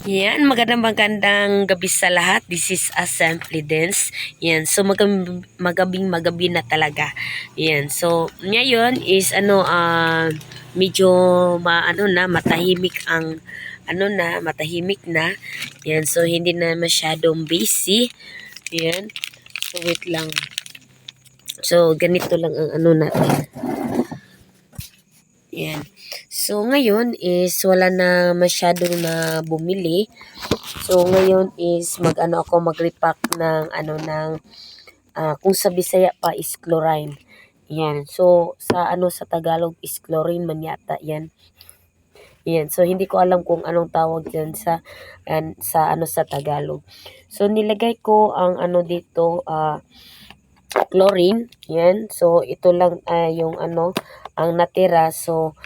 Yan, magandang gabi sa lahat. This is Assembly Dance. Yan, so magabing na talaga. Yan, so ngayon is medyo matahimik ang matahimik na. Yan, so hindi na masyadong busy. Yan. So wait lang. So ganito lang ang natin. Yan. So ngayon is wala na masyadong na bumili. So ngayon is ako mag-repack ng kung sa Bisaya pa is chlorine. Yan. So sa Tagalog is chlorine man yata yan. Yan. So hindi ko alam kung anong tawag diyan sa Tagalog. So nilagay ko ang dito chlorine. Yan. So ito lang yung ang natira. So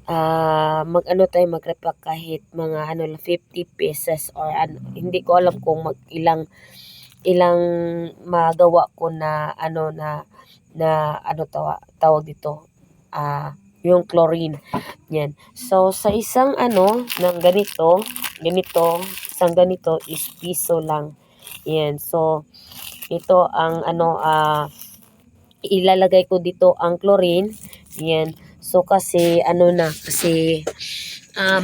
mag-repack kahit mga 50 pieces or hindi ko alam kung ilang magawa ko na tawag dito yung chlorine. Yan. So sa isang ng ganito isang ganito is piso lang. Yan. So ito ang ilalagay ko dito ang chlorine. Yan. So kasi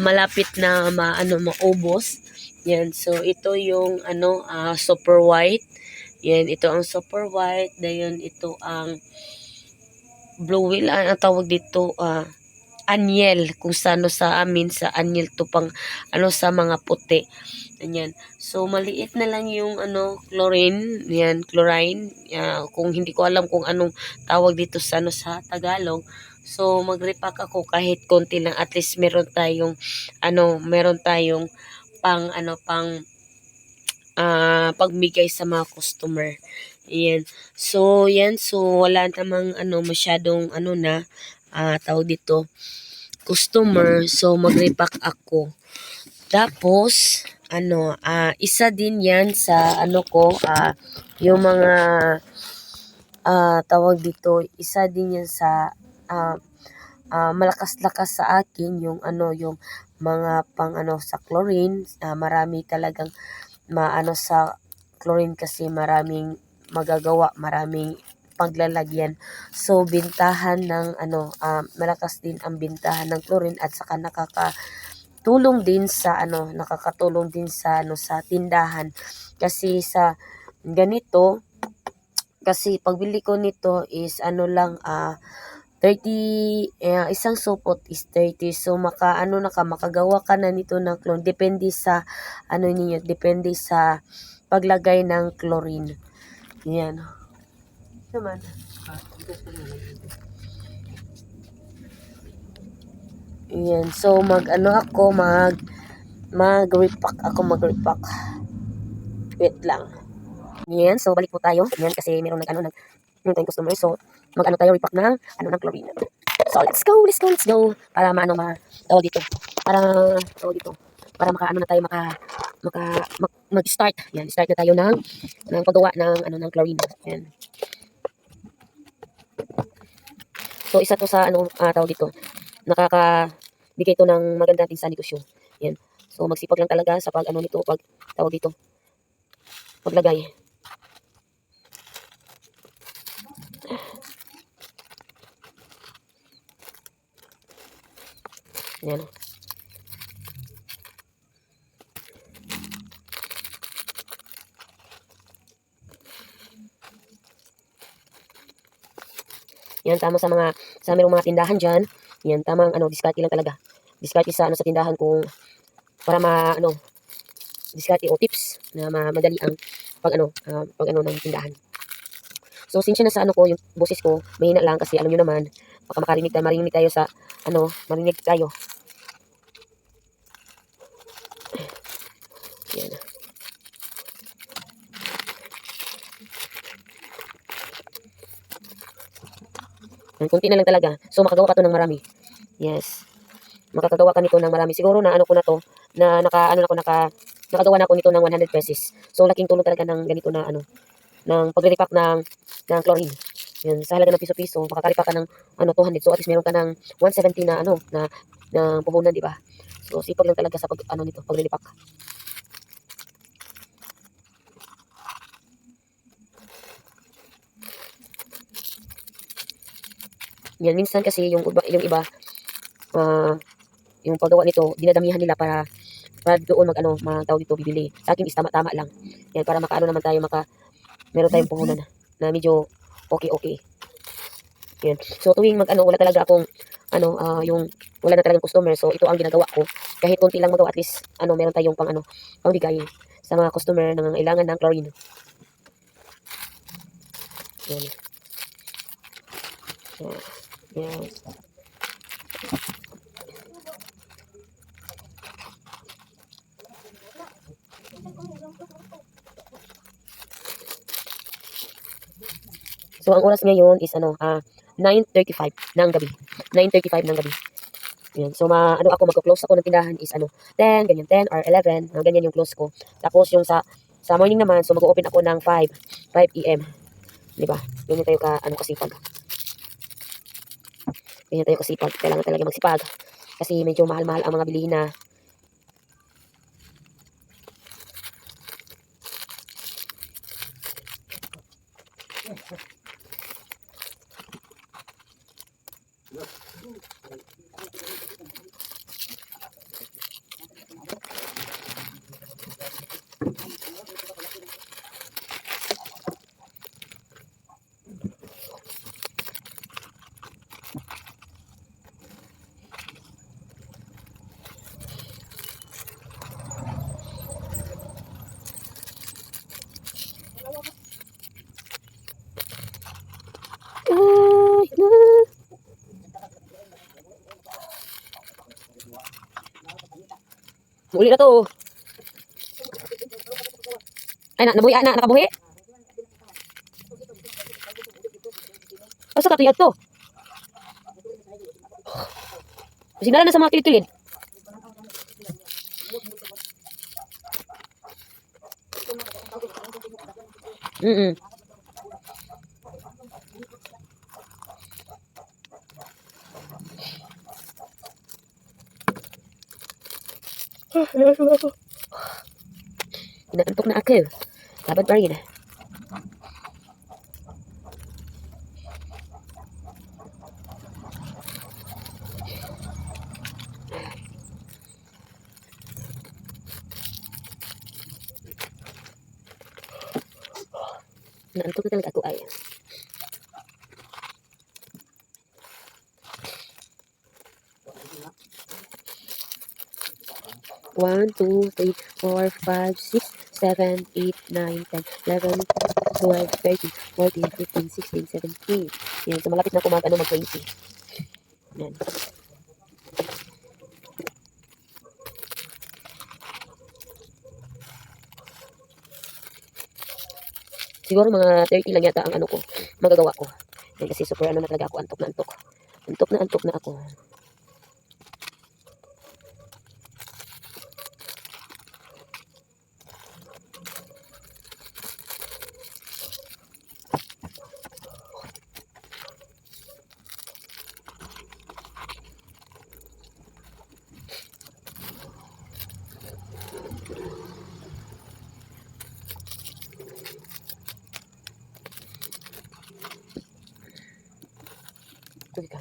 malapit na maubos. Yan. So ito yung super white. Yan, ito ang super white. Dayon ito ang blue whale ang tawag dito anyel kung sa amin sa anyel to pang sa mga puti. Ganyan. So maliit na lang yung chlorine, yan, chlorine. Kung hindi ko alam kung anong tawag dito sa sa Tagalog. So mag-repack ako kahit konti lang, at least meron tayong pang pagbigay sa mga customer. Yan. So yan, so wala namang masyadong tawag dito customer, so mag-repack ako. Tapos isa din yan sa yung mga tawag dito, isa din yan sa malakas-lakas sa akin yung yung mga pang sa chlorine. Marami talagang sa chlorine kasi maraming magagawa, maraming paglalagyan. So bintahan ng malakas din ang bintahan ng chlorine at saka nakakatulong din sa sa tindahan. Kasi sa ganito, kasi pagbili ko nito is lang 30, isang supot is 30. So makagawa ka na nito ng chlorine. Depende sa depende sa paglagay ng chlorine. Yan. Naman. Yan. So mag-repack. Wait lang. Yan. So balik po tayo. Yan kasi meron meron tayong customer. So tayo repack ng ng chlorine. So let's go. Para tawag dito. Para na tayo mag-start. Yan, start na tayo ng paggawa ng chlorine. Yan. So isa to sa tawag dito. Nakakabigay to ng magandang din sa negosyo. Yan. So magsipag lang talaga sa pag tawag dito. Paglagay. Yan. Yan, tama sa merong mga tindahan dyan. Yan, tamang diskarte lang talaga. Diskarte sa sa tindahan kung para diskarte o tips na madali ang pag ng tindahan. So, sinsya na sa ko, yung boses ko, mahina lang kasi alam nyo naman, baka marinig tayo sa, marinig tayo. Yan. Kunti na lang talaga. So, makagawa ka to ng marami. Yes. Makakagawa ka nito ng marami. Siguro na ko na to, na nakagawa na ako nito ng 100 pesos. So, laking tulong talaga ng ganito na ng pagre-repack ng chlorine. Yan, sa halaga ng piso-piso, makakaripa ka ng 200. So, at least meron ka ng 170 na ng puhunan, di ba? So, sipag lang talaga sa nito, paglilipak. Yan, minsan kasi yung iba, yung paggawa nito, dinadamihan nila para doon magtawag dito, bibili. Sa akin is tama-tama lang. Yan, para naman tayo, meron tayong puhunan na medyo okay. Yan. So, tuwing wala talaga akong, yung wala na talagang customer. So, ito ang ginagawa ko. Kahit konti lang magawa, at least, meron tayong pangbigay sa mga customer na nangangailangan ng chlorine. Yan. Yan. So, ang oras ngayon is 9:35 ng gabi. 9:35 ng gabi. Yan. So, magko-close ako ng tindahan is 10, ganyan, 10 or 11. Ganyan yung close ko. Tapos, yung sa morning naman, so mag-open ako ng 5 AM. Diba? Ganyan tayo kasipag. Ganyan tayo kasipag. Kailangan talaga magsipag. Kasi medyo mahal-mahal ang mga bilihin na. Uli na to. Ay, nabuhi, nakabuhi. Asa ka tuyad to? Signala na sa mga kilid-kilid. Inaantok na ako. Labad pa rin. Inaantok na talaga ako ay. One, 2, 3, 4, 5, 6, 7, 8, 9, 10, 11, 12, 13, 14, 15, 16, 17. Yan. So, malapit na ako mag-20. Yan. Siguro mga 30 lang yata ang ko, magagawa ko. Yan, kasi super na talaga ako, antok na antok. Antok na ako. Tuloy ka.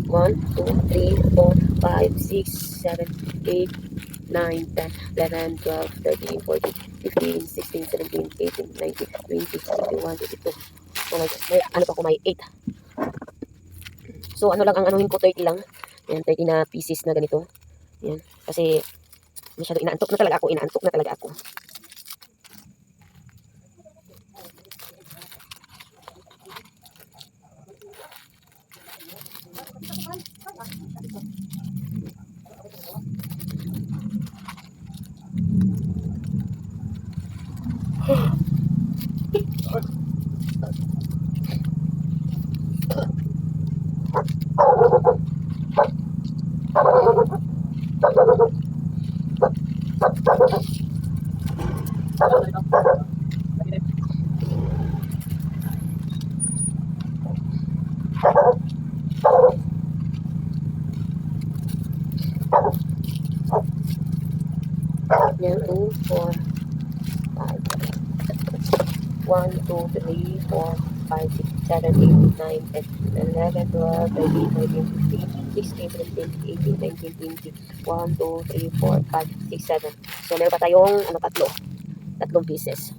One, 2, 3, 4, 5, 6, 7, 8, 9, 10, 11, 12, 13, 14, 15, 16, 17, 18, 19, 20, 21, 22. Oh my God, may 8. So, lang ang anuhin ko, 30 lang. Yan, 30 na pieces na ganito. Yan, kasi masyado inaantok na talaga ako. Yan, 2, 4, 5. 1, 2, 3, 4, 5, 6, 7, 8, 9, 10, 11, 12, 13, 14, 15, 16, 17, 18, 19, 20, 1, 2, 3, 4, 5, 6, 7. So, meron pa tayong tatlong pieces.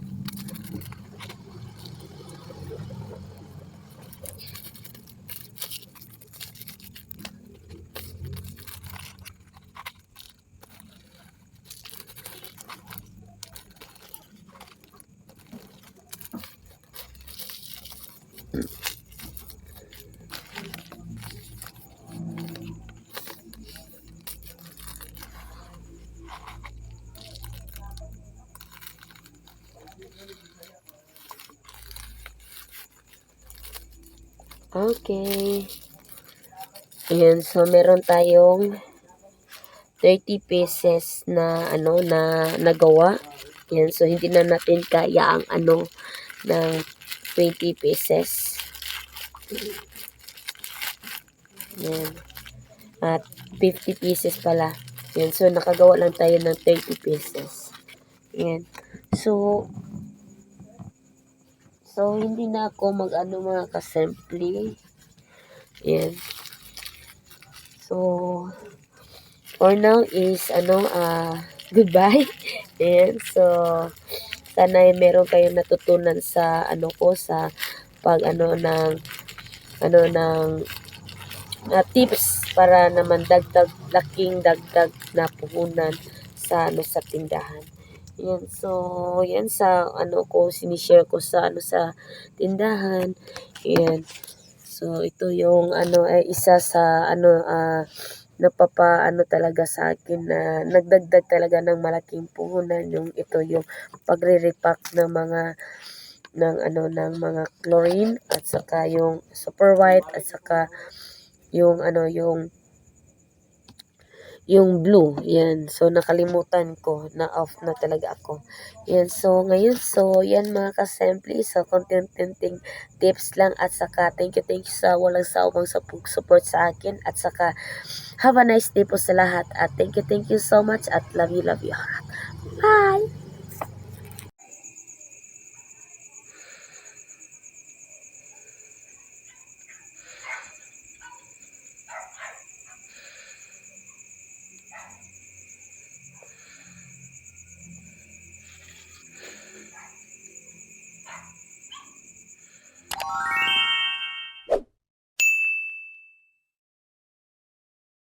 Okay. Ayan, so meron tayong 30 pieces na na nagawa. Ayan, so hindi na natin kaya ang ng 20 pieces. Ayan. At 50 pieces pala. Ayan, so nakagawa lang tayo ng 30 pieces. Ayan. So hindi na ako mga kasimple. Ayan. So, for now is goodbye. And so sana meron kayong natutunan sa sa pag ng tips para naman laking dagdag na puhunan sa sa tindahan. Yan, so yan sa sinishare ko sa sa tindahan. Yan. So ito yung isa sa napapa talaga sa akin na nagdagdag talaga ng malaking puhunan yung ito yung pagre-repack ng mga chlorine at saka yung super white at saka yung yung blue. Yan. So, nakalimutan ko na off na talaga ako. Yan. So, ngayon, yan mga kasimple. So, content-tenting tips lang. At saka, thank you sa walang sawang support sa akin. At saka, have a nice day po sa lahat. At thank you so much. At love you. Bye!